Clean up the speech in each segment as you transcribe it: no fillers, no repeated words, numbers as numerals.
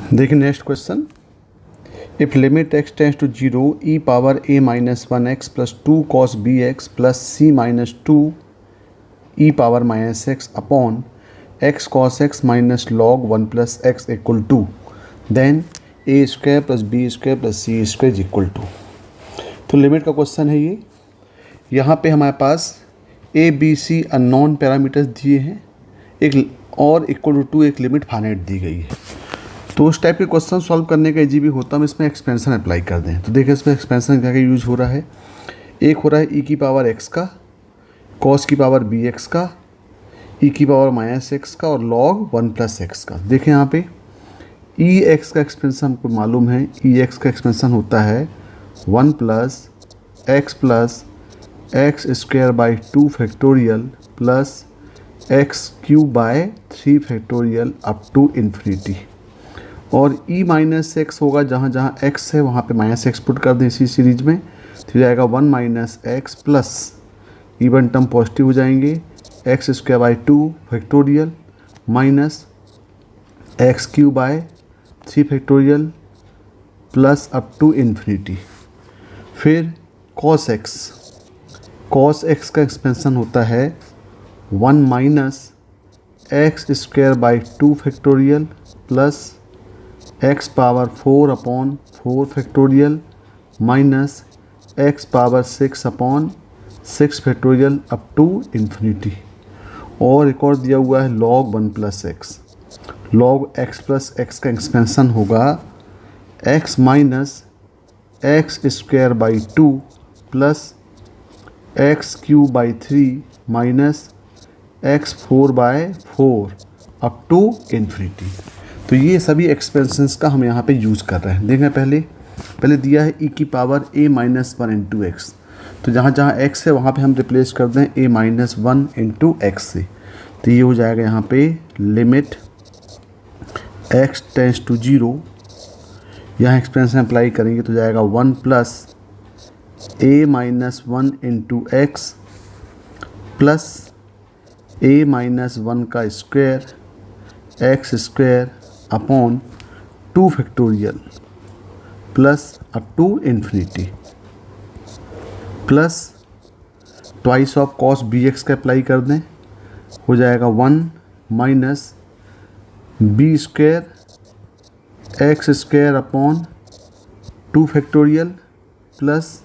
देखिए next question, if limit x tends to 0 e power a minus 1x plus 2 cos bx plus c minus 2 e power minus x upon x cos x minus log 1 plus x equal to then a square plus b square plus c square equal to. तो limit का question है ये। यहाँ पे हमारे पास a b c unknown parameters दिए हैं, एक और इक्वल टू एक लिमिट फाइनाइट दी गई है। तो उस टाइप के क्वेश्चन सॉल्व करने का इजी भी होता है, हम इसमें एक्सपेंशन अप्लाई कर दें। तो देखिए इसमें एक्सपेंशन क्या क्या यूज हो रहा है। एक हो रहा है e की पावर x का, cos की पावर bx का, e की पावर माइनस x का और log 1 प्लस x का। देखें यहाँ पे ex का एक्सपेंशन हमको मालूम है, ex का एक्सपेंशन होता है 1 plus x square by 2 factorial plus x cube by 3 factorial up to infinity. और e माइनस एक्स होगा, जहाँ जहाँ x है वहाँ पे माइनस एक्स पुट कर दें इसी सीरीज में, तो जाएगा 1 minus x plus even term positive हो जाएंगे x square by 2 factorial minus x cube by 3 factorial plus up to infinity. फिर cos x का एक्सपेंशन होता है 1 minus x square by 2 factorial plus x power 4 upon 4 factorial minus x power 6 upon 6 factorial up to infinity. और एक और दिया हुआ है log 1 plus x. log x plus x का एक्सपेंशन होगा x minus x square by 2 plus x cube by 3 minus x 4 by 4 up to infinity. तो ये सभी एक्सपेंशंस का हम यहाँ पे यूज़ कर रहे हैं। देखें पहले दिया है e की power a minus 1 into x, तो जहाँ जहाँ x है वहाँ पे हम रिप्लेस कर दें a माइनस 1 इंटू एक्स से। तो ये हो जाएगा यहाँ पे लिमिट x टेंस टू 0, यहाँ एक्सपेंशन अप्लाई करेंगे तो जाएगा 1 plus a minus 1 into x plus a minus 1 का square x square upon 2 factorial plus up to infinity plus twice of cos b x का अप्लाई कर दें, हो जाएगा 1 minus b square x square upon 2 factorial plus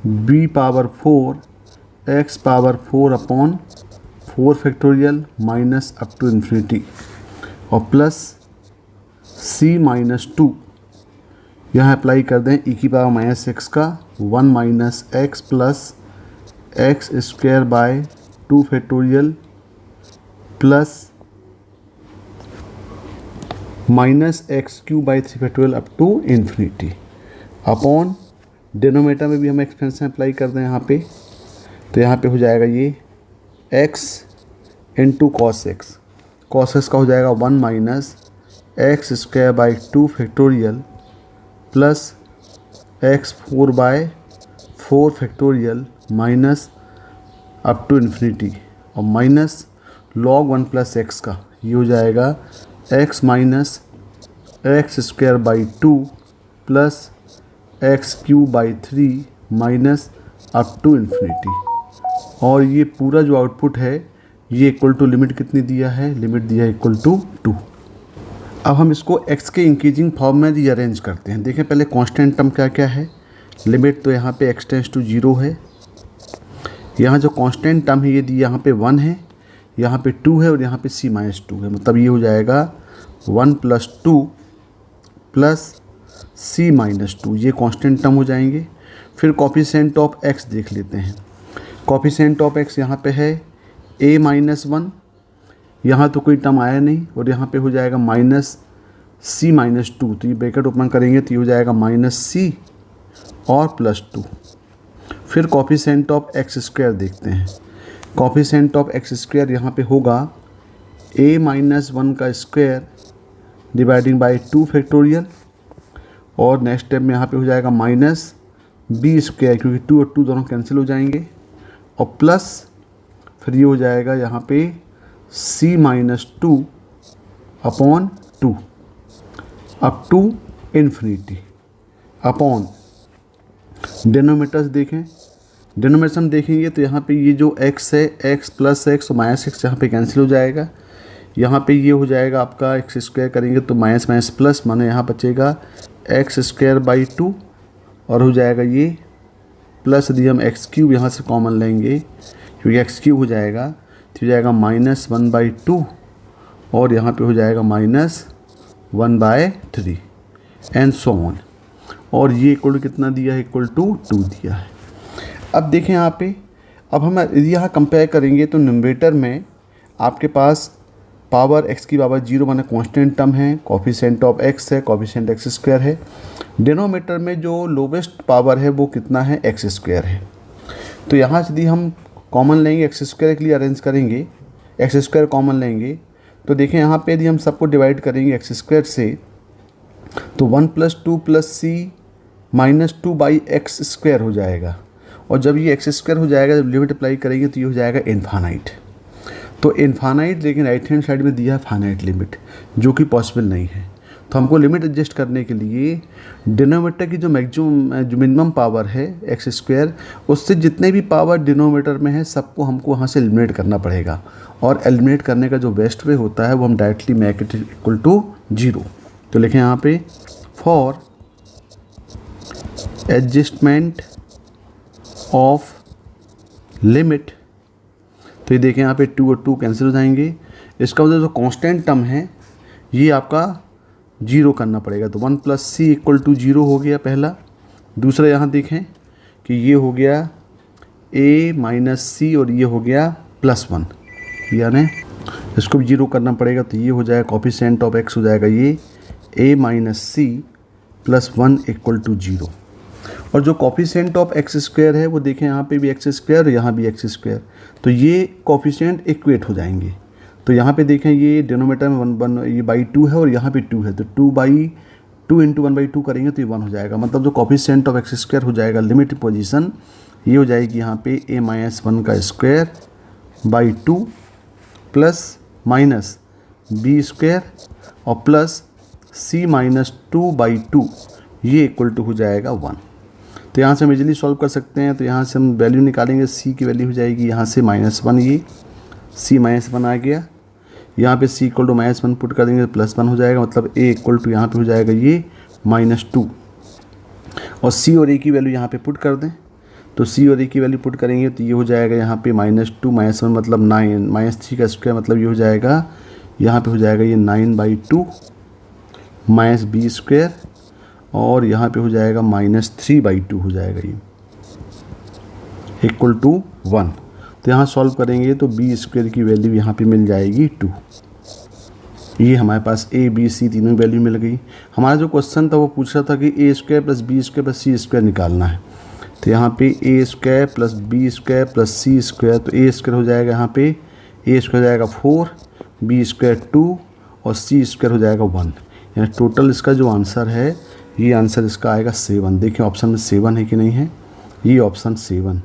b power 4 x power 4 upon 4 factorial minus up to infinity और plus c minus 2, यहाँ apply कर दें e की पावर माइनस एक्स का 1 minus x plus x square by 2 factorial plus minus x cube by 3 factorial up to infinity upon denominator में भी हम expansion apply कर दें यहाँ पे। तो यहाँ पे हो जाएगा ये x इंटू कॉस एक्स का हो जाएगा 1 minus x square by 2 factorial plus x 4 by 4 factorial minus up to infinity और माइनस log 1 प्लस एक्स का, ये हो जाएगा x minus x square by 2 plus x cube by 3 minus up to infinity. और ये पूरा जो आउटपुट है ये इक्वल टू लिमिट कितनी दिया है, लिमिट दिया है इक्वल टू 2। अब हम इसको x के इंक्रीजिंग फॉर्म में रीअरेंज करते हैं। देखें पहले कांस्टेंट टर्म क्या क्या है। लिमिट तो यहाँ पे x टेंस टू 0 है, यहाँ जो कांस्टेंट टर्म है ये दी यहाँ पे 1 है, यहाँ पे 2 है और यहाँ पे c माइनस 2 है। मतलब ये हो जाएगा 1 प्लस 2 प्लस c माइनस 2, ये कांस्टेंट टर्म हो जाएंगे। फिर कोफिशिएंट ऑफ x देख लेते हैं। कोफिशिएंट ऑफ x यहाँ पे है a माइनस 1, यहाँ तो कोई टर्म आया नहीं और यहाँ पे हो जाएगा माइनस c माइनस 2, तो ये ब्रैकेट ओपन करेंगे तो ये हो जाएगा माइनस c और प्लस 2। फिर कोफिशिएंट ऑफ एक्स स्क्वायर देखते हैं। कोफिशिएंट ऑफ एक्स स्क्वायर यहाँ पे होगा a माइनस 1 का स्क्वायर डिवाइडिंग बाई 2 फैक्टोरियल और नेक्स्ट स्टेप में यहाँ पे हो जाएगा माइनस बी स्क्वायर, क्योंकि 2 और 2 दोनों कैंसिल हो जाएंगे और प्लस फिर ये हो जाएगा यहाँ पे c minus 2 upon 2। Up to infinity upon denominators देखें, डिनोमिनेटर हम देखेंगे तो यहाँ पे ये जो x है x प्लस एक्स और माइनस एक्स यहाँ पे कैंसिल हो जाएगा। यहाँ पे ये हो जाएगा आपका एक्स स्क्वायर करेंगे तो माइनस माइनस प्लस, माने यहाँ बचेगा एक्स स्क्वायर बाई 2 और हो जाएगा ये प्लस यदि हम एक्स क्यूब यहाँ से कॉमन लेंगे क्योंकि एक्स क्यूब हो जाएगा तो हो जाएगा -1/2 और यहाँ पे हो जाएगा -1/3 एंड सो ऑन। और ये इक्वल टू कितना दिया है, इक्वल टू 2 दिया है। अब देखें यहाँ पे, अब हम यदि यहाँ कंपेयर करेंगे तो न्यूमरेटर में आपके पास पावर x की पावर 0 माने कांस्टेंट टर्म है, कोफिशिएंट ऑफ x है, कोफिशिएंट x स्क्वायर है। डिनोमिनेटर में जो लोवेस्ट पावर है वो कितना है, x स्क्वायर है। तो यहाँ से यदि हम कॉमन लेंगे x स्क्वायर के लिए अरेंज करेंगे, x स्क्वायर कॉमन लेंगे तो देखें यहाँ पे यदि हम सबको डिवाइड करेंगे x स्क्वायर से तो 1 + 2 + c -2/x स्क्वायर हो जाएगा। और जब ये x स्क्वायर हो जाएगा, जब लिमिट अप्लाई करेंगे तो ये हो जाएगा इनफाइनाइट। तो इनफाइनाइट लेकिन राइट हैंड साइड में दिया है फाइनाइट लिमिट, जो कि पॉसिबल नहीं है। तो हमको लिमिट एडजस्ट करने के लिए डिनोमिनेटर की जो मिनिमम पावर है एक्स स्क्वायर, उससे जितने भी पावर डिनोमिनेटर में है सबको हमको वहाँ से एलिमिनेट करना पड़ेगा। और एलिमिनेट करने का जो बेस्ट वे होता है वो हम directly make it equal to 0। तो लिखें यहाँ पे फॉर एडजस्टमेंट ऑफ लिमिट, तो ये देखें यहाँ पे 2 और 2 कैंसिल हो जाएंगे। इसका मतलब जो कांस्टेंट टर्म है ये आपका 0 करना पड़ेगा। तो 1 + c = 0 हो गया पहला। दूसरा यहाँ देखें कि ये हो गया a - c और ये हो गया +1, यानी इसको भी 0 करना पड़ेगा। तो ये हो जाएगा कोफिशिएंट ऑफ x हो जाएगा ये a - c + 1 = 0। और जो कोफिशिएंट ऑफ x स्क्वायर है वो देखें यहाँ पे भी x स्क्वायर और यहाँ भी x स्क्वायर, तो ये कोफिशिएंट इक्वेट हो जाएंगे। तो यहाँ पे देखें ये डिनोमिनेटर में 1 ये /2 है और यहाँ पे 2 है, तो 2/2 × 1/2 करेंगे तो ये 1 हो जाएगा। मतलब जो कोफिशिएंट ऑफ x स्क्वायर हो जाएगा लिमिट पोजीशन ये हो जाएगी यहाँ पे a - 1 का square /2 plus minus b square और प्लस c - 2/2 ये इक्वल टू हो जाएगा 1। तो यहाँ से हम इजीली सॉल्व कर सकते हैं। तो यहाँ से हम वैल्यू निकालेंगे, c की वैल्यू हो जाएगी यहाँ से -1, ये c -1 आ गया। यहाँ पे c = -1 पुट कर देंगे तो +1 हो जाएगा। मतलब a = यहाँ पे हो जाएगा ये -2 और c और a की वैल्यू यहाँ पे पुट कर दें। तो c और a की वैल्यू पुट करेंगे तो ये हो जाएगा यहाँ पे -2 - 1 मतलब 9 -3 का स्क्वायर, मतलब ये हो जाएगा यहाँ पे हो जाएगा ये 9/2 -b स्क्वायर और यहाँ पे हो जाएगा -3/2 हो जाएगा ये इक्वल टू 1। तो यहाँ सॉल्व करेंगे तो b स्क्वायर की वैल्यू यहाँ पे मिल जाएगी 2। ये हमारे पास a b c तीनों वैल्यू मिल गई। हमारा जो क्वेश्चन था वो पूछ रहा था कि a² + b² + c² निकालना है। तो यहाँ पे a² + b² + c², तो a² हो जाएगा यहाँ पे a² हो जाएगा 4, b² 2 और c² हो जाएगा 1। यानी टोटल इसका जो आंसर है ये आंसर इसका आएगा 7। देखिए ऑप्शन में 7 है कि नहीं है, ये ऑप्शन 7,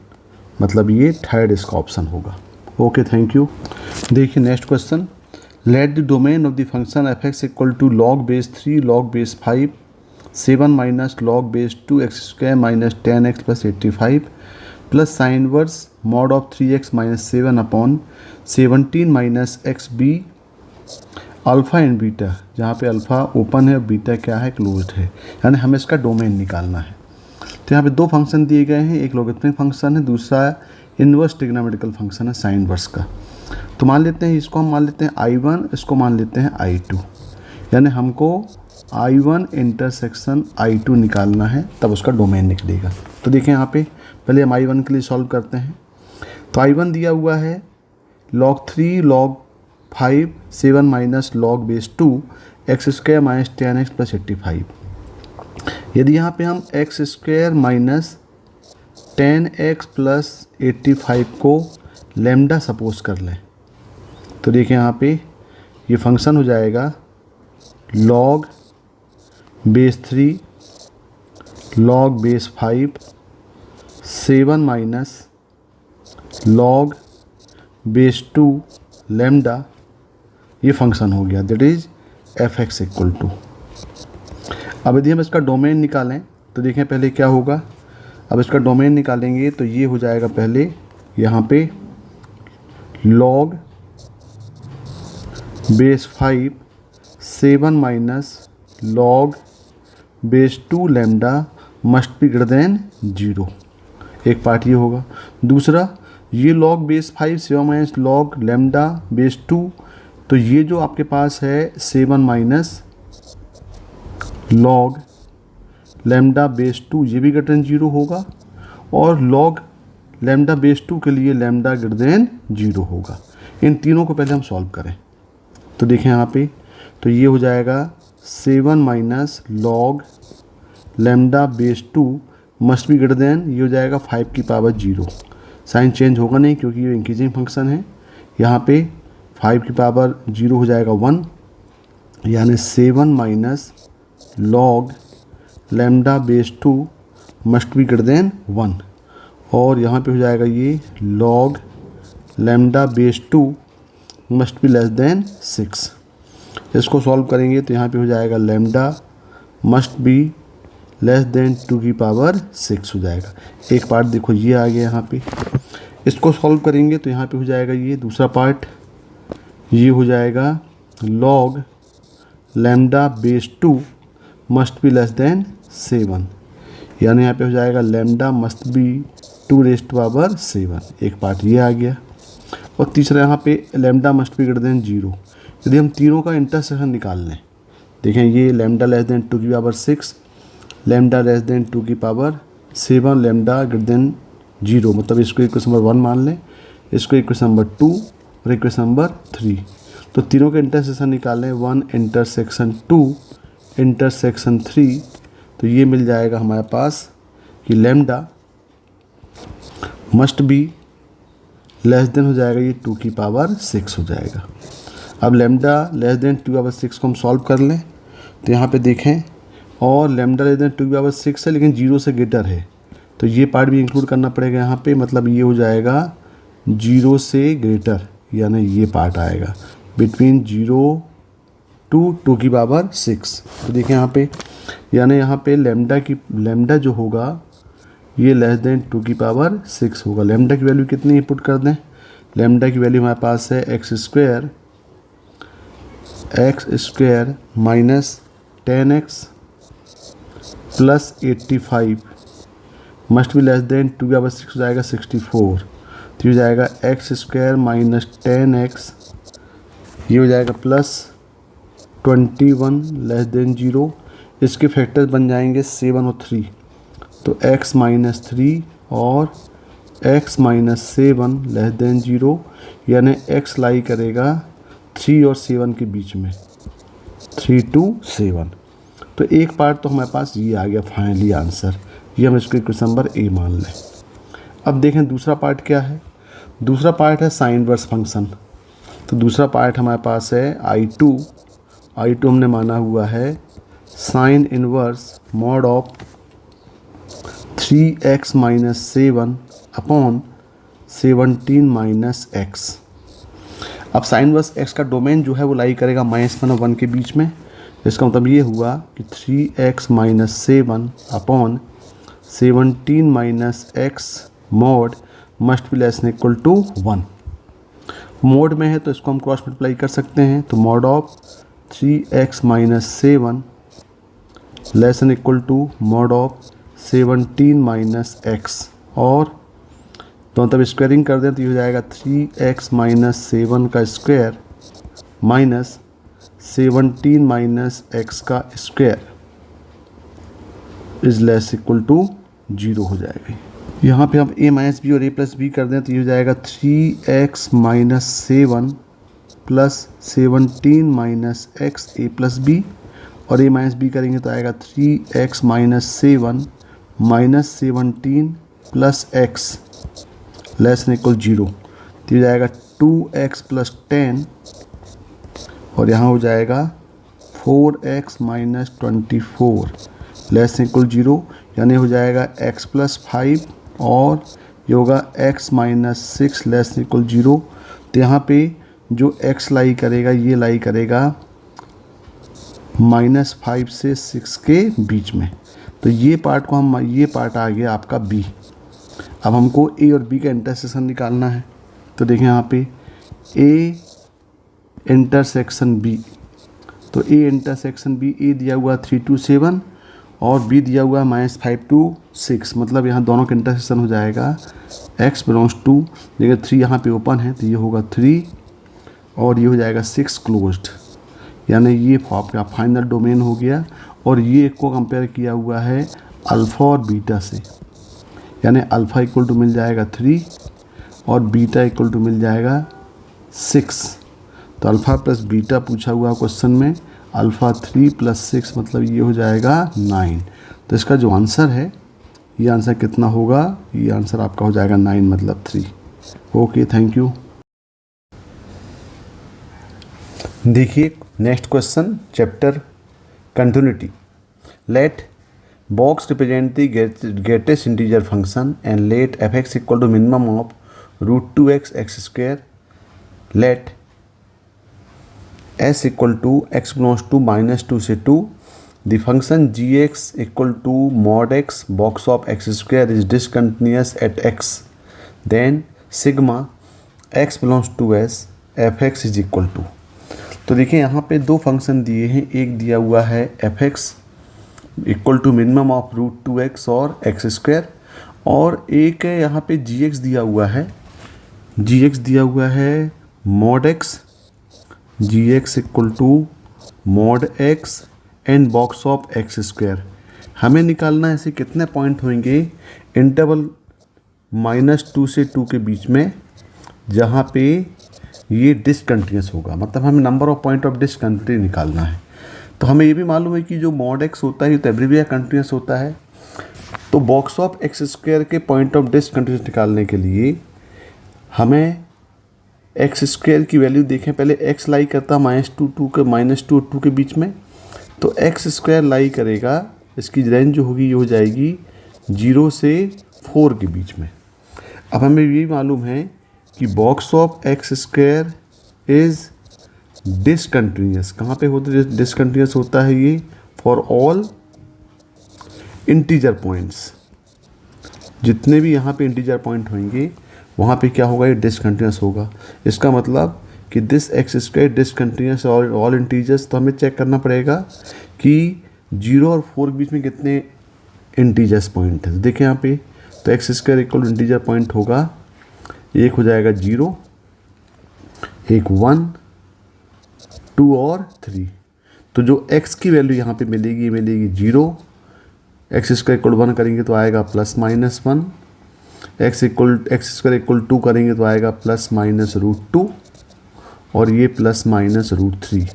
मतलब ये थर्ड इसका ऑप्शन होगा। Okay, thank you. देखिए next question, let the domain of the function f(x) = log3 log5 7 - log2 x² - 10x + 85 plus sine inverse mod of 3x - 7 upon 17 - xb alpha and beta, जहाँ पे alpha open है और beta क्या है, closed है। यानी हमें इसका डोमेन निकालना है। तो यहाँ पे दो फंक्शन दिए गए हैं, एक लॉगरिथमिक फंक्शन है, दूसरा इन्वर्स ट्रिग्नोमेट्रिकल फंक्शन है साइन इनवर्स का। तो मान लेते हैं इसको, हम मान लेते हैं I1, इसको मान लेते हैं I2। यानी हमको I1 इंटरसेक्शन I2 निकालना है, तब उसका डोमेन निकलेगा। तो देखें यहाँ पे पहले हम I1 के लिए सॉल्व करते हैं। तो I1 दिया हुआ है log3 log5 7 - log2 x² - 10x + 85। यदि यहाँ पे हम x² - 10x + 85 को लैम्डा सपोज कर लें, तो देखिए यहाँ पे ये फंक्शन हो जाएगा log3 log5 7 - log2 लैम्डा, ये फंक्शन हो गया, दैट इज f(x) = अब यदि हम इसका डोमेन निकालें तो देखें पहले क्या होगा। अब इसका डोमेन निकालेंगे तो ये हो जाएगा पहले यहाँ पे log base 5 7 minus log base 2 lambda must be greater than 0। एक पार्ट ये होगा। दूसरा ये log base 5 7 minus log lambda base 2, तो ये जो आपके पास है 7 माइनस log लैम्डा बेस 2 ये भी ग्रेटर देन 0 होगा, और log लैम्डा बेस 2 के लिए लैम्डा ग्रेटर देन 0 होगा। इन तीनों को पहले हम सॉल्व करें तो देखें यहाँ पे, तो ये हो जाएगा 7 minus log lambda base 2 must be greater than, ये हो जाएगा 5 की पावर 0। साइन चेंज होगा नहीं क्योंकि ये इंक्रीजिंग फंक्शन है। यहाँ पे 5 की पावर 0 हो जाएगा 1, यानी 7 minus log lambda base 2 must be greater than 1, और यहाँ पे हो जाएगा ये log lambda base 2 must be less then 6। इसको सॉल्व करेंगे तो यहाँ पे हो जाएगा lambda must be less then 2 की पावर 6 हो जाएगा। एक पार्ट देखो ये आ गया यहाँ पे। इसको सॉल्व करेंगे तो यहाँ पे हो जाएगा ये दूसरा पार्ट, ये हो जाएगा log lambda base 2 must be less than 7, यानी यहाँ पे हो जाएगा lambda must be 2 raise to power 7। एक पार्ट ये आ गया। और तीसरा यहाँ पे lambda must be greater than 0। यदि हम तीनों का इंटरसेक्शन निकाल लें, देखें ये लैम्डा लेस देन 2 की पावर 6, लैम्डा लेस देन 2 की पावर 7, लैम्डा ग्रेटर देन 0, मतलब इसको इक्वेशन नंबर 1 मान लें, इसको इक्वेशन नंबर 2 और इक्वेशन नंबर 3। तो तीनों के इंटरसेक्शन निकाल लें, 1 इंटरसेक्शन 2 इंटरसेक्शन 3, तो ये मिल जाएगा हमारे पास कि lambda must be less then हो जाएगा ये 2 की पावर 6 हो जाएगा। अब लैम्डा लेस देन 2 की पावर 6 को हम सॉल्व कर लें तो यहाँ पे देखें, और लैम्डा लेस देन 2 की पावर 6 है लेकिन 0 से ग्रेटर है, तो ये पार्ट भी इंक्लूड करना पड़ेगा यहाँ पे, मतलब ये हो जाएगा 0 से ग्रेटर, यानी ये पार्ट आएगा बिटवीन 0 टू 2 की पावर 6। तो देखें यहाँ पे, यानी यहाँ पे लैम्डा जो होगा ये लेस देन 2 की पावर 6 होगा। लैम्डा की वैल्यू कितनी पुट कर दें, लैम्डा की वैल्यू हमारे पास है x square minus 10x plus 85 must be less then 2 की पावर 6 हो जाएगा 64। तो ये हो जाएगा एक्स स्क्वायर माइनस 10x, ये हो जाएगा प्लस 21 लेस देन 0। इसके फैक्टर्स बन जाएंगे 7 और 3, तो x माइनस 3 और x माइनस 7 लेस देन 0, यानी x लाई करेगा 3 और 7 के बीच में, 3 to 7। तो एक पार्ट तो हमारे पास ये आ गया फाइनली आंसर, ये हम इसको इक्वेशन नंबर ए मान लें। अब देखें दूसरा पार्ट क्या है। दूसरा पार्ट है साइन इनवर्स फंक्शन। तो दूसरा पार्ट हमारे पास है I2 हमने माना हुआ है sine inverse mod of 3x minus 7 upon 17 minus x। अब साइन इनवर्स x का डोमेन जो है वो लाई करेगा -1 और 1 के बीच में। इसका मतलब ये हुआ कि 3x minus 7 upon 17 minus x mod must be less than equal to 1। Mod में है तो इसको हम क्रॉस मल्टीप्लाई कर सकते हैं, तो mod of 3x minus 7 less than equal to mod of 17 minus x, और तो मतलब स्क्वायरिंग कर दें तो ये हो जाएगा 3x माइनस 7 का स्क्वायर माइनस 17 माइनस x का square is less equal to 0 हो जाएगा। यहाँ पे हम a माइनस बी और a प्लस बी कर दें तो ये हो जाएगा 3x minus 7 plus 17 minus x a plus b, और a माइनस बी करेंगे तो आएगा 3x minus 7 minus 17 plus x less than equal 0। तो ये जाएगा 2x प्लस 10, और यहाँ हो जाएगा 4x minus 24 less than equal 0, यानी हो जाएगा x प्लस 5 और ये होगा x minus 6 less than equal 0। तो यहाँ पे जो x लाई करेगा ये लाई करेगा -5 से 6 के बीच में। तो ये पार्ट को हम, ये पार्ट आ गया आपका बी। अब हमको ए और बी का इंटरसेक्शन निकालना है। तो देखें यहाँ पे ए इंटरसेक्शन बी, तो ए इंटरसेक्शन बी, ए दिया हुआ 3 to 7 और बी दिया हुआ -5 to 6, मतलब यहाँ दोनों का इंटरसेक्शन हो जाएगा x बिलोंग्स टू, देखिए 3 यहाँ पे ओपन है तो ये होगा 3 और ये हो जाएगा 6 क्लोज्ड, यानी ये आपका फाइनल डोमेन हो गया। और ये को कंपेयर किया हुआ है अल्फ़ा और बीटा से, यानी अल्फ़ा इक्वल टू मिल जाएगा 3 और बीटा इक्वल टू मिल जाएगा 6। तो अल्फ़ा प्लस बीटा पूछा हुआ क्वेश्चन में, अल्फ़ा 3 + 6 मतलब ये हो जाएगा 9। तो इसका जो आंसर है, ये आंसर कितना होगा, ये आंसर आपका हो जाएगा 9 मतलब 3। Okay, thank you. देखिए next question, chapter continuity. Let box represent the greatest integer function and let f(x) equal to minimum of √2x x²। Let s equal to x belongs to -2 से 2। The function gx equal to mod x box of x² is discontinuous at x। Then sigma x belongs to s f(x) is equal to. तो देखिए यहाँ पे दो function दिए हैं, एक दिया हुआ है f(x) equal to minimum of √2x और x², और एक है यहाँ पे gx दिया हुआ है, gx दिया हुआ है mod x, gx equal to mod x and box of x²। हमें निकालना है ऐसे कितने पॉइंट होंगे इंटरवल -2 से 2 के बीच में, जहाँ पे ये डिसकंटिन्यूअस होगा, मतलब हमें number of point of discontinuity निकालना है। तो हमें ये भी मालूम है कि जो mod x होता है तो एवरीवेयर कंटिन्यूअस होता है। तो बॉक्स ऑफ x² के पॉइंट ऑफ डिसकंटिन्यूटी निकालने के लिए हमें x² की वैल्यू देखें, पहले x लाई करता -2 और 2 के बीच में, तो x² लाई करेगा, इसकी रेंज जो होगी ये हो जाएगी 0 से 4 के बीच में। अब हमें ये मालूम है कि box of x² is discontinuous. कहाँ पे होता है डिसकंटिन्यूअस होता है ये? फॉर ऑल इंटीजर पॉइंट्स, जितने भी यहाँ पे इंटीजर पॉइंट होंगे वहाँ पे क्या होगा, ये डिसकंटिन्यूअस होगा। इसका मतलब कि दिस x² डिसकंटिन्यूअस और ऑल इंटीजर्स। तो हमें चेक करना पड़ेगा कि 0 और 4 के बीच में कितने इंटीजर्स पॉइंट है। देखिए यहाँ पे, तो x² इक्वल इंटीजर पॉइंट होगा, एक हो जाएगा 0, एक 1, 2 और 3। तो जो x की वैल्यू यहाँ पे मिलेगी, मिलेगी 0, x² इक्वल 1 करेंगे तो आएगा +-1, x² इक्वल 2 करेंगे तो आएगा +-√2 और ये +-√3।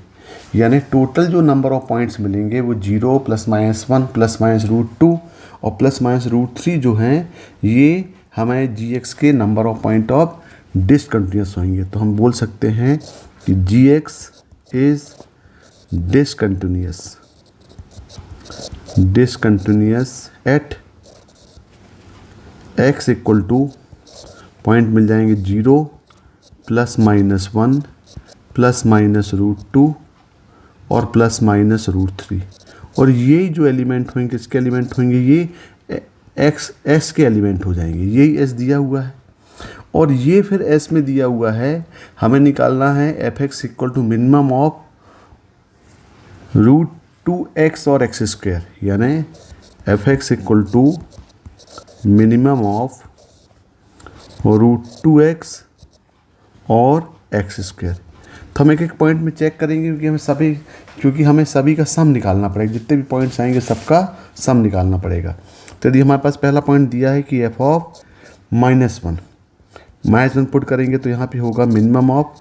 यानी टोटल जो नंबर ऑफ पॉइंट्स मिलेंगे वो 0 +-1 +-√2 और +-√3 जो हैं, ये हमें gx के number of point of discontinuous होंगे। तो हम बोल सकते हैं कि gx is discontinuous at x equal to point मिल जाएंगे 0 +-1 +-√2 और +-√3। और ये जो एलिमेंट होंगे, किसके एलिमेंट होंगे, ये s के एलिमेंट हो जाएंगे। यही s दिया हुआ है और ये फिर s में दिया हुआ है। हमें निकालना है f(x) equal to minimum of √2x और x², यानी f(x) equal to minimum of √2x और x²। तो हम एक एक पॉइंट में चेक करेंगे क्योंकि हमें सभी का सम निकालना पड़ेगा, जितने भी पॉइंट्स आएंगे सबका सम निकालना पड़ेगा। तो यदि हमारे पास पहला पॉइंट दिया है कि -1 पुट करेंगे तो यहाँ पे होगा मिनिमम ऑफ,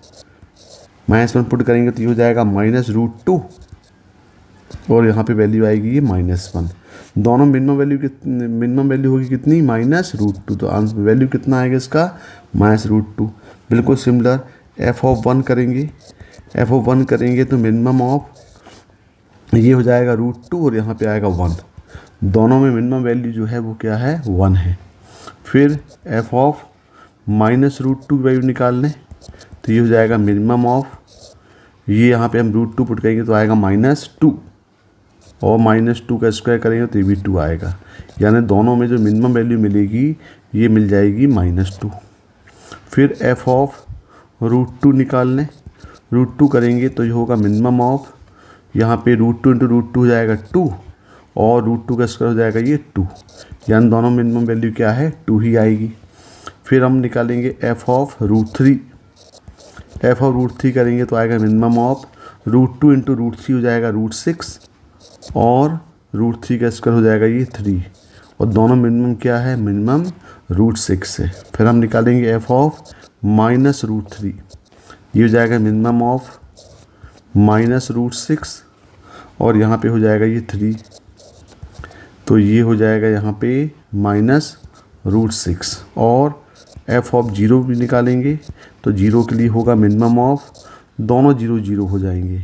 -1 पुट करेंगे तो ये हो जाएगा -√2 और यहाँ पे वैल्यू आएगी ये -1। दोनों मिनिमम वैल्यू होगी कितनी, -√2। तो आंसर वैल्यू कितना आएगा इसका, -√2। बिल्कुल सिमिलर f(1) करेंगे तो मिनिमम ऑफ ये हो जाएगा √2 और यहाँ पे आएगा 1। दोनों में मिनिमम वैल्यू जो है वो क्या है, 1 है। फिर f(-√2) वैल्यू निकाल लें तो ये हो जाएगा मिनिमम ऑफ ये यहाँ पे हम √2 पुट करेंगे तो आएगा -2, और -2 का स्क्वायर करेंगे तो ये भी 2 आएगा। यानी दोनों में जो मिनिमम वैल्यू मिलेगी ये मिल जाएगी -2। फिर f ऑफ √2 निकाल लें। √2 करेंगे तो ये होगा मिनिमम ऑफ, यहाँ पे √2 इंटू √2 हो जाएगा 2, और √2 का स्क्वायर हो जाएगा ये 2, यानी दोनों मिनिमम वैल्यू क्या है 2 ही आएगी। फिर हम निकालेंगे f ऑफ √3। f ऑफ √3 करेंगे तो आएगा मिनिमम ऑफ √2 इंटू √3 हो जाएगा √6, और √3 का स्क्वायर हो जाएगा ये 3, और दोनों मिनिमम क्या है मिनिमम √6 है। फिर हम निकालेंगे f ऑफ -√3, ये हो जाएगा मिनिमम ऑफ -√6, और यहाँ पे हो जाएगा ये 3, तो ये हो जाएगा यहाँ पे -√6, और f ऑफ 0 भी निकालेंगे तो 0 के लिए होगा मिनिमम ऑफ, दोनों 0 0 हो जाएंगे,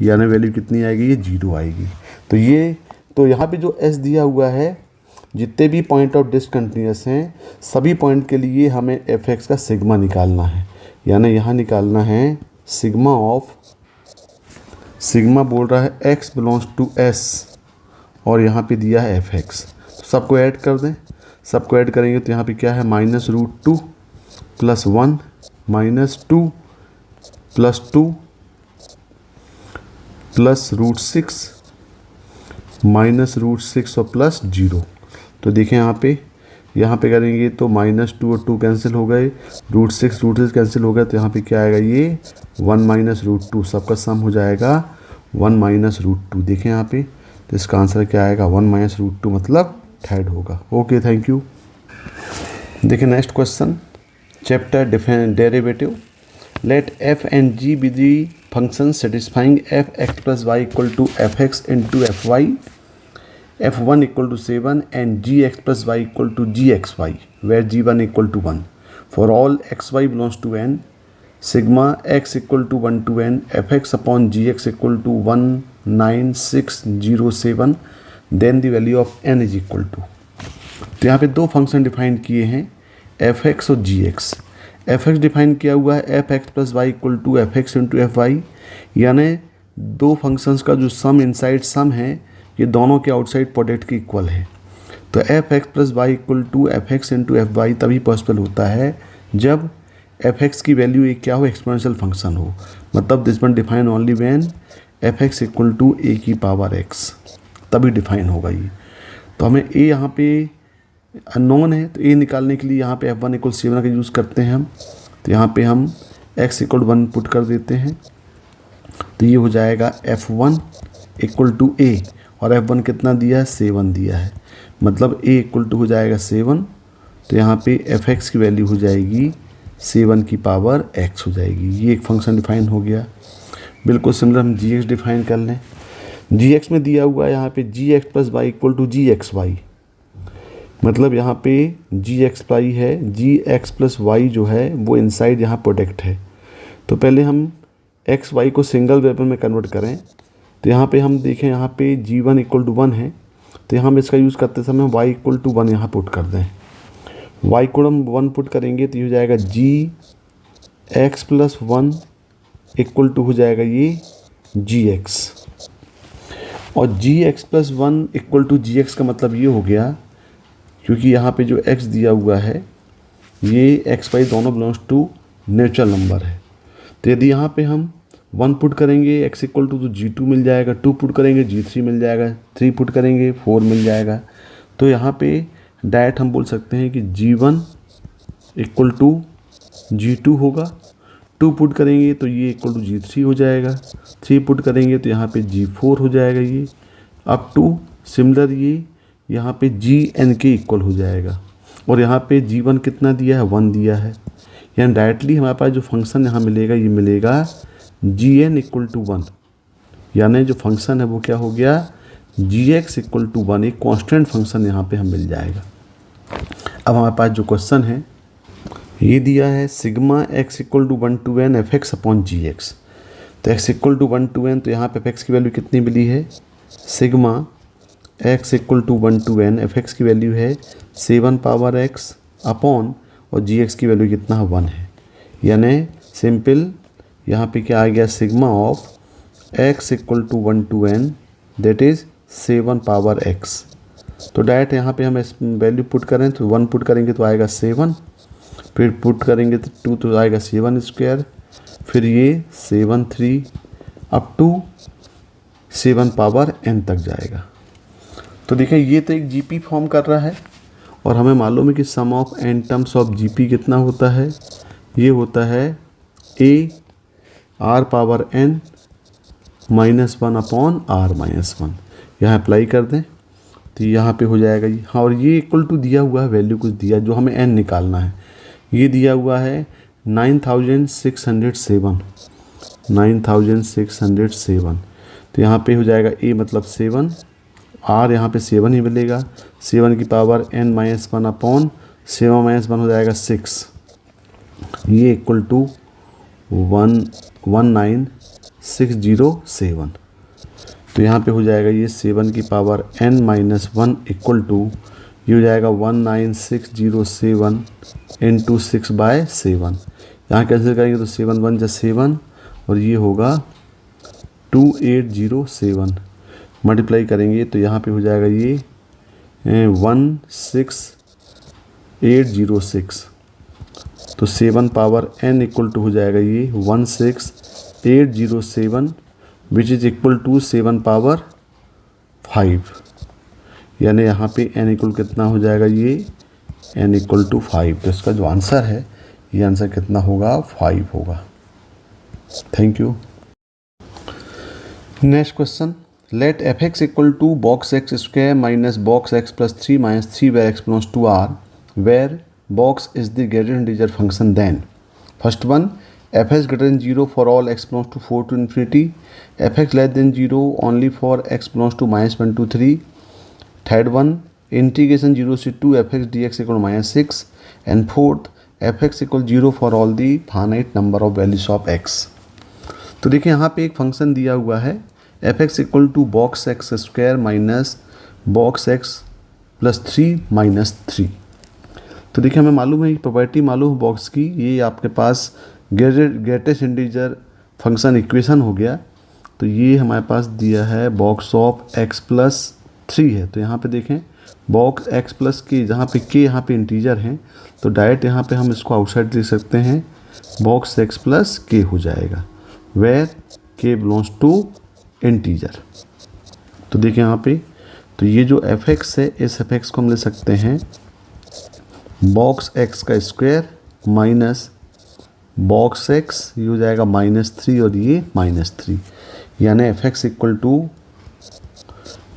यानी वैल्यू कितनी आएगी ये 0 आएगी। तो यहाँ पे जो s दिया हुआ है, जितने भी पॉइंट ऑफ डिसकंटिन्यूअस हैं सभी पॉइंट के लिए हमें f(x) का सिग्मा निकालना है, यानी यहाँ निकालना है सिग्मा ऑफ, सिग्मा बोल रहा है x बिलोंग्स टू s, और यहाँ पे दिया है f(x). तो सबको ऐड कर दें, सबको ऐड करेंगे तो यहाँ पे क्या है -√2 + 1 -2 + 2 + √6 -√6 और +0। तो देखें यहाँ पे करेंगे तो -2 और 2 कैंसिल हो गए, √6 कैंसिल हो गए, तो यहाँ पे क्या आएगा ये 1 -√2, सबका सम हो जाएगा 1 -√2। देखें यहाँ पे, तो इसका आंसर क्या आएगा 1 -√2, मतलब थर्ड होगा। Okay, thank you. देखिए next question, chapter derivative. Let f and g be the functions satisfying f(x + y) = f(x) into f(y), f(1) = 7 and gx + y = gxy, where g1 = 1 for all xy belongs to n, sigma x = 1 to n, f(x) upon gx = 19607, then the value of n is equal to। तो यहाँ पे दो function define किए हैं, f(x) और gx। f(x) define किया हुआ है f(x + y) = f(x × f(y), यानी दो फंक्शंस का जो सम इनसाइड सम है ये दोनों के आउटसाइड प्रोडक्ट के इक्वल है। तो f(x + y) = f(x × f(y) तभी पॉसिबल होता है जब f(x) की वैल्यू एक क्या हो, एक्सपोनेंशियल फंक्शन हो, मतलब this one define only when f(x) = a⁴x, तभी डिफाइन होगा ये। तो हमें a यहाँ पे अननोन है, तो a निकालने के लिए यहाँ पे f1 = 7 का यूज़ करते हैं हम। तो यहाँ पे हम x = 1 पुट कर देते हैं, तो ये हो जाएगा f1 = a, और f1 कितना दिया है 7 दिया है, मतलब a = हो जाएगा 7। तो यहाँ पे f(x) की वैल्यू हो जाएगी 7⁴x हो जाएगी। ये एक फंक्शन डिफाइन हो गया। बिल्कुल सिमिलर हम gx डिफाइन कर लें। gx में दिया हुआ है यहाँ पे gx + y = gxy, मतलब यहाँ पे gxy है, gx + y जो है वो इनसाइड यहाँ प्रोडक्ट है। तो पहले हम x y को सिंगल वेरिएबल में कन्वर्ट करें, तो यहाँ पे हम देखें यहाँ पे g1 = 1 है, तो यहाँ हम इसका यूज़ करते समय y = 1 यहाँ पुट कर दें। y को हम 1 पुट करेंगे तो ये हो जाएगा gx + 1 = हो जाएगा ये gx, और gx + 1 = gx का मतलब ये हो गया, क्योंकि यहाँ पे जो x दिया हुआ है ये x y दोनों बिलोंग्स टू नेचुरल नंबर है। तो यदि यहाँ पे हम 1 पुट करेंगे x = तो g2 मिल जाएगा, 2 पुट करेंगे g3 मिल जाएगा, 3 पुट करेंगे 4 मिल जाएगा। तो यहाँ पे डायरेक्ट हम बोल सकते हैं कि g1 = g2 होगा, 2 पुट करेंगे तो ये = g3 हो जाएगा, 3 पुट करेंगे तो यहाँ पे g4 हो जाएगा ये, अप टू सिमिलर ये यहाँ पे gn के इक्वल हो जाएगा, और यहाँ पे g1 कितना दिया है 1 दिया है, यानी डायरेक्टली हमारे पास जो फंक्शन यहाँ मिलेगा ये मिलेगा gn = 1, यानी जो फंक्शन है वो क्या हो गया gx = 1, एक कांस्टेंट फंक्शन यहाँ पे हम मिल जाएगा। अब हमारे पास जो क्वेश्चन है ये दिया है sigma x = 1 to n f(x) upon gx। तो x = 1 to n, तो यहाँ पे f(x) की वैल्यू कितनी मिली है, sigma x = 1 to n, f(x) की वैल्यू है 7⁴x अपॉन, और gx की वैल्यू कितना है 1 है, यानी सिंपल यहाँ पे क्या आ गया, sigma of x equal to 1 to n that is 7 power x। तो डायरेक्ट यहाँ पे हम इस वैल्यू पुट करें तो 1 पुट करेंगे तो आएगा 7, फिर पुट करेंगे तो 2 तो आएगा 7 स्क्वायर, फिर ये 7 3 अप टू 7 पावर n तक जाएगा। तो देखें ये तो एक जीपी फॉर्म कर रहा है और हमें मालूम है कि sum of n terms of GP कितना होता है, ये होता है a r power n -1 upon r -1। यहाँ अप्लाई कर दें तो यहाँ पे हो जाएगा ये। हाँ, और ये इक्वल टू दिया हुआ है, वैल्यू कुछ दिया जो हमें n निकालना है, ये दिया हुआ है 9607। तो यहाँ पे हो जाएगा a मतलब 7, r यहाँ पे 7 ही मिलेगा, 7 की पावर n -1 अपॉन 7 -1 हो जाएगा 6, ये इक्वल टू 19607। तो यहाँ पे हो जाएगा ये 7 की पावर n -1 इक्वल टू ये हो जाएगा 19607 इंटू 6/7। यहाँ कैंसिल करेंगे तो 7 1 जा 7 और ये होगा 2807। मल्टीप्लाई करेंगे तो यहाँ पे हो जाएगा ये 16806। तो 7 पावर n इक्वल टू हो जाएगा ये 16807 which is equal to 7 power 5, यानी यहाँ पे n इक्वल कितना हो जाएगा, ये n इक्वल टू 5। तो इसका जो आंसर है ये आंसर कितना होगा, 5 होगा। Thank you. Next question, let fx equal to box x square minus box x plus 3 minus 3 where x belongs to r, where box is the greater integer function then. First one, fx greater than 0 for all x belongs to 4 to infinity, fx less than 0 only for x belongs to -1 to 3. Third one, integration 0 से 2 fx dx equal to -6. And fourth, fx equal 0 for all the finite number of values of x. तो देखिए यहाँ पे एक function दिया हुआ है fx equal to box x square minus box x plus 3 minus 3। तो देखिए हमें मालूम है, प्रॉपर्टी मालूम है बॉक्स की, ये आपके पास ग्रेटेस्ट इंटीजर फंक्शन इक्वेशन हो गया। तो ये हमारे पास दिया है बॉक्स ऑफ एक्स प्लस 3 है। तो यहाँ पे देखें बॉक्स एक्स प्लस के, जहाँ पे के यहाँ पे इंटीजर हैं तो डायरेक्ट यहाँ पे हम इसको आउटसाइड लिख सकते हैं, बॉक्स एक्स प्लस के हो जाएगा, वेयर के बिलोंग्स टू इंटीजर। तो देखिए यहाँ पे, तो ये जो एफ एक्स है इस एफ एक्स को हम ले सकते हैं बॉक्स एक्स का स्क्वायर माइनस बॉक्स एक्स, ये हो जाएगा -3 और ये -3, यानी एफ एक्स इक्वल टू,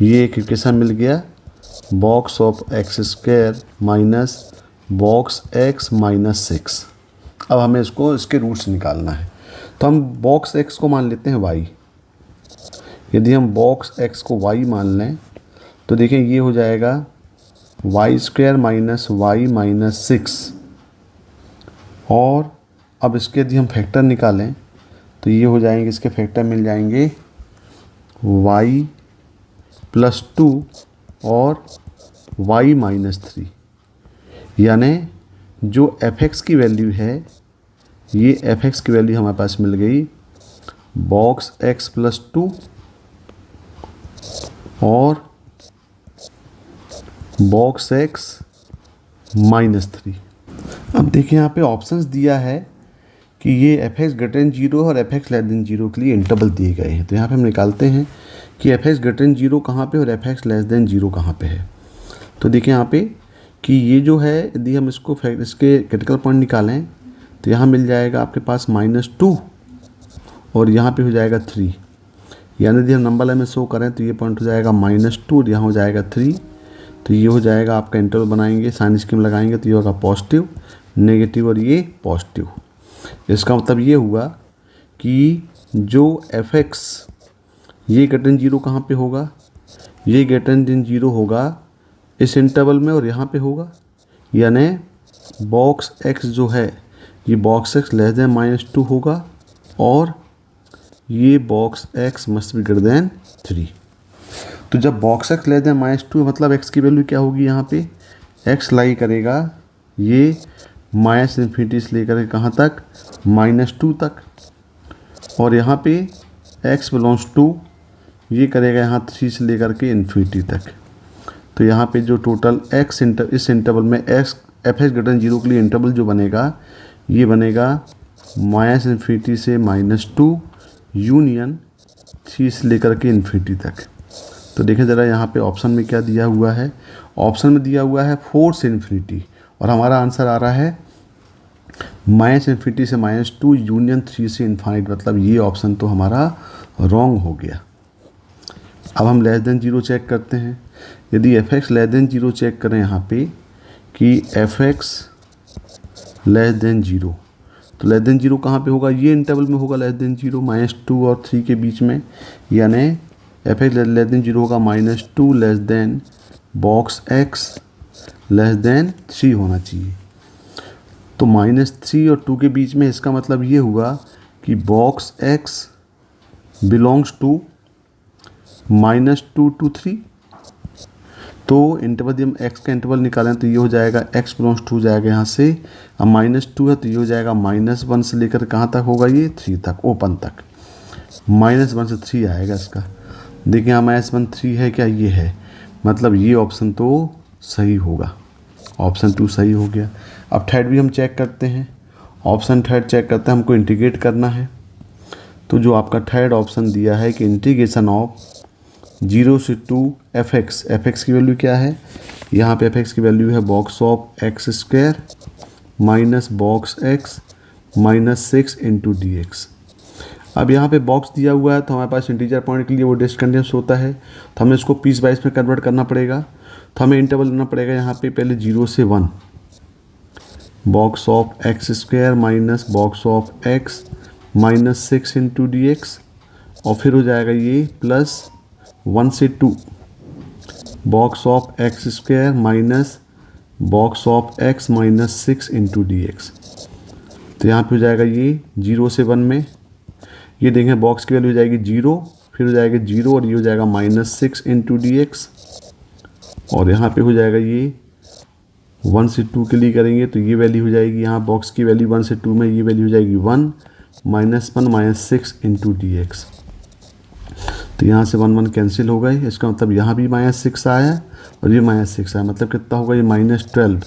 ये एक इक्वेशन मिल गया box of x square minus box x -6। अब हमें इसको इसके रूट्स निकालना है, तो हम बॉक्स एक्स को मान लेते हैं y। यदि हम बॉक्स एक्स को y मान लें तो देखें ये हो जाएगा वाई स्क्वायर माइनस वाई -6, और अब इसके यदि हम फैक्टर निकालें तो ये हो जाएंगे, इसके फैक्टर मिल जाएंगे y प्लस 2 और y -3, यानी जो f(x) की वैल्यू है, ये f(x) की वैल्यू हमारे पास मिल गई बॉक्स x प्लस 2 और बॉक्स x -3। अब देखिए यहाँ पे ऑप्शंस दिया है कि ये fx ग्रेटर देन 0 और fx लेस देन 0 के लिए इंटरवल दिए गए हैं। तो यहाँ पे हम निकालते हैं कि fx ग्रेटर देन 0 कहाँ पे और fx लेस देन 0 कहाँ पे है। तो देखिए यहाँ पे कि ये जो है, यदि हम इसको इसके क्रिटिकल पॉइंट निकालें तो यहाँ मिल जाएगा आपके पास -2 और यहाँ पे हो जाएगा 3, यानी यदि हम नंबर लाइन में शो करें तो ये पॉइंट हो जाएगा -2 और यहाँ हो जाएगा 3। तो ये हो जाएगा आपका इंटरवल बनाएंगे, साइन स्कीम लगाएंगे तो ये होगा पॉजिटिव नेगेटिव और ये पॉजिटिव। इसका मतलब ये हुआ कि जो fx ये ग्रेटर देन 0 कहाँ पे होगा, ये ग्रेटर देन 0 होगा इस इंटरवल में और यहाँ पे होगा, यानी बॉक्स x जो है ये बॉक्स x लेस देन -2 होगा और ये box x must be greater than 3। तो जब बॉक्स x लेस देन -2 मतलब x की वैल्यू क्या होगी, यहाँ पे x लाई करेगा ये -∞ से लेकर कहाँ तक, -2 तक। और यहाँ पे x बिलोंग्स टू ये करेगा यहाँ 3 से लेकर के इन्फिनिटी तक। तो यहाँ पे जो टोटल x इस इंटरवल में x f(x) ग्रेटर 0 के लिए इंटरवल जो बनेगा ये बनेगा -∞ से -2 यूनियन 3 से लेकर के इन्फिनिटी तक। तो देखें ज़रा यहाँ पे ऑप्शन में क्या दिया हुआ है। ऑप्शन में दिया हुआ है 4 से इन्फिनिटी और हमारा आंसर आ रहा है -∞ से -2 यूनियन 3 से इन्फाइनाइट, मतलब ये ऑप्शन तो हमारा रॉन्ग हो गया। अब हम लेस देन 0 चेक करते हैं। यदि f(x) लेस देन 0 चेक करें यहाँ पे कि f(x) लेस देन 0, तो लेस देन 0 कहाँ पे होगा, ये इंटरवल में होगा लेस देन 0 -2 और 3 के बीच में, यानी f(x) लेस देन 0 होगा -2 less than box x less then 3 होना चाहिए। तो -3 और 2 के बीच में, इसका मतलब ये हुआ कि box x belongs to -2 to 3। तो इंटरवल यदि हम x का इंटरवल निकालें तो ये हो जाएगा x बिलोंग्स टू जाएगा यहाँ से, अब -2 है तो ये हो जाएगा -1 से लेकर कहाँ तक होगा, ये 3 तक, ओपन तक। -1 से 3 आएगा इसका। देखिए यहाँ -1 3 है क्या, ये है, मतलब ये ऑप्शन तो सही होगा, ऑप्शन 2 सही हो गया। अब थर्ड भी हम चेक करते हैं। ऑप्शन थर्ड चेक करते हैं, हमको इंटीग्रेट करना है। तो जो आपका थर्ड ऑप्शन दिया है कि इंटीग्रेशन ऑफ 0 से 2 f(x) की वैल्यू क्या है, यहाँ पे f(x) की वैल्यू है box of x² minus box x minus 6 into dx। अब यहाँ पे बॉक्स दिया हुआ है तो हमारे पास इंटीजर पॉइंट के लिए वो डिसकंटिन्यूअस होता है, तो हमें इसको पीस वाइज में कन्वर्ट करना पड़ेगा। तो हमें इंटरवल लेना पड़ेगा यहाँ पे पहले 0 से 1, box of x² minus box of x minus 6 into dx, और फिर हो जाएगा ये प्लस 1 से 2, box of x² minus box of x minus 6 into dx। तो यहाँ पे हो जाएगा ये 0 से 1 में, ये देखें बॉक्स की वैल्यू हो जाएगी 0, फिर हो जाएगा 0 और ये हो जाएगा -6 इंटू dx, और यहाँ पे हो जाएगा ये 1 से 2 के लिए करेंगे तो ये वैल्यू हो जाएगी, यहाँ बॉक्स की वैल्यू 1 से 2 में ये वैल्यू हो जाएगी 1 -1 -6 इंटू dx। तो यहाँ से 1 1 कैंसिल हो गए, इसका मतलब यहाँ भी -6 आया और ये -6 आया, मतलब कितना होगा ये -12।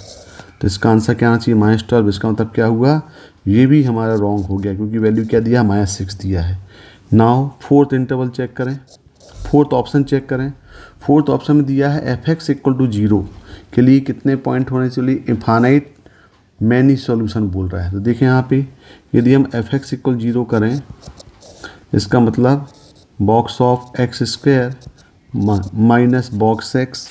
तो इसका आंसर क्या आना चाहिए, -12। इसका मतलब क्या हुआ, ये भी हमारा रॉन्ग हो गया क्योंकि वैल्यू क्या दिया, -6 दिया है। नाउ फोर्थ इंटरवल चेक करें, फोर्थ ऑप्शन चेक करें। फोर्थ ऑप्शन में दिया है f(x) = 0 के लिए कितने पॉइंट होने चाहिए, इनफाइनाइट मैनी सॉल्यूशन बोल रहा है। तो देखें यहाँ पे यदि हम f(x) = 0 करें, इसका मतलब box of x² minus box x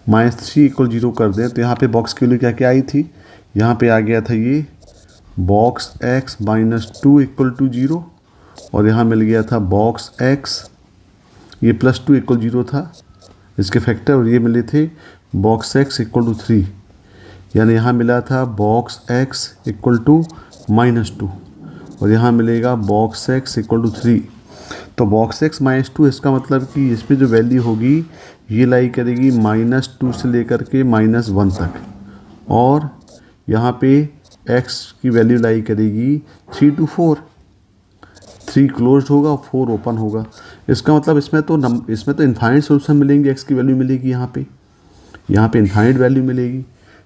-3 = 0 कर दें तो यहाँ पे बॉक्स की वैल्यू क्या क्या आई थी, यहाँ पे आ गया था ये बॉक्स x -2 = 0, और यहाँ मिल गया था बॉक्स x ये +2 = 0 था इसके फैक्टर, और ये मिले थे बॉक्स x = 3, यानी यहाँ मिला था बॉक्स x = -2 और यहाँ मिलेगा बॉक्स x = 3। तो बॉक्स x -2, इसका मतलब कि इस पर जो वैल्यू होगी ये लाई करेगी -2 से लेकर के -1 तक, और यहाँ पे x की वैल्यू लाई करेगी 3 to 4, 3 क्लोज्ड होगा और 4 ओपन होगा। इसका मतलब इसमें तो इनफाइनाइट सॉल्यूशन मिलेंगे, x की वैल्यू मिलेगी यहाँ पे इनफाइनाइट वैल्यू मिलेगी।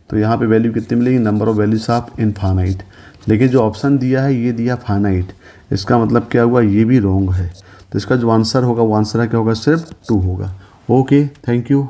तो यहाँ पे वैल्यू कितनी मिलेगी, number of values of infinite. लेकिन जो ऑप्शन दिया है ये दिया फाइनाइट, इसका मतलब क्या हुआ, ये भी रॉन्ग है। तो इसका जो आंसर होगा वो आंसर क्या होगा, सिर्फ 2 होगा। Okay, thank you.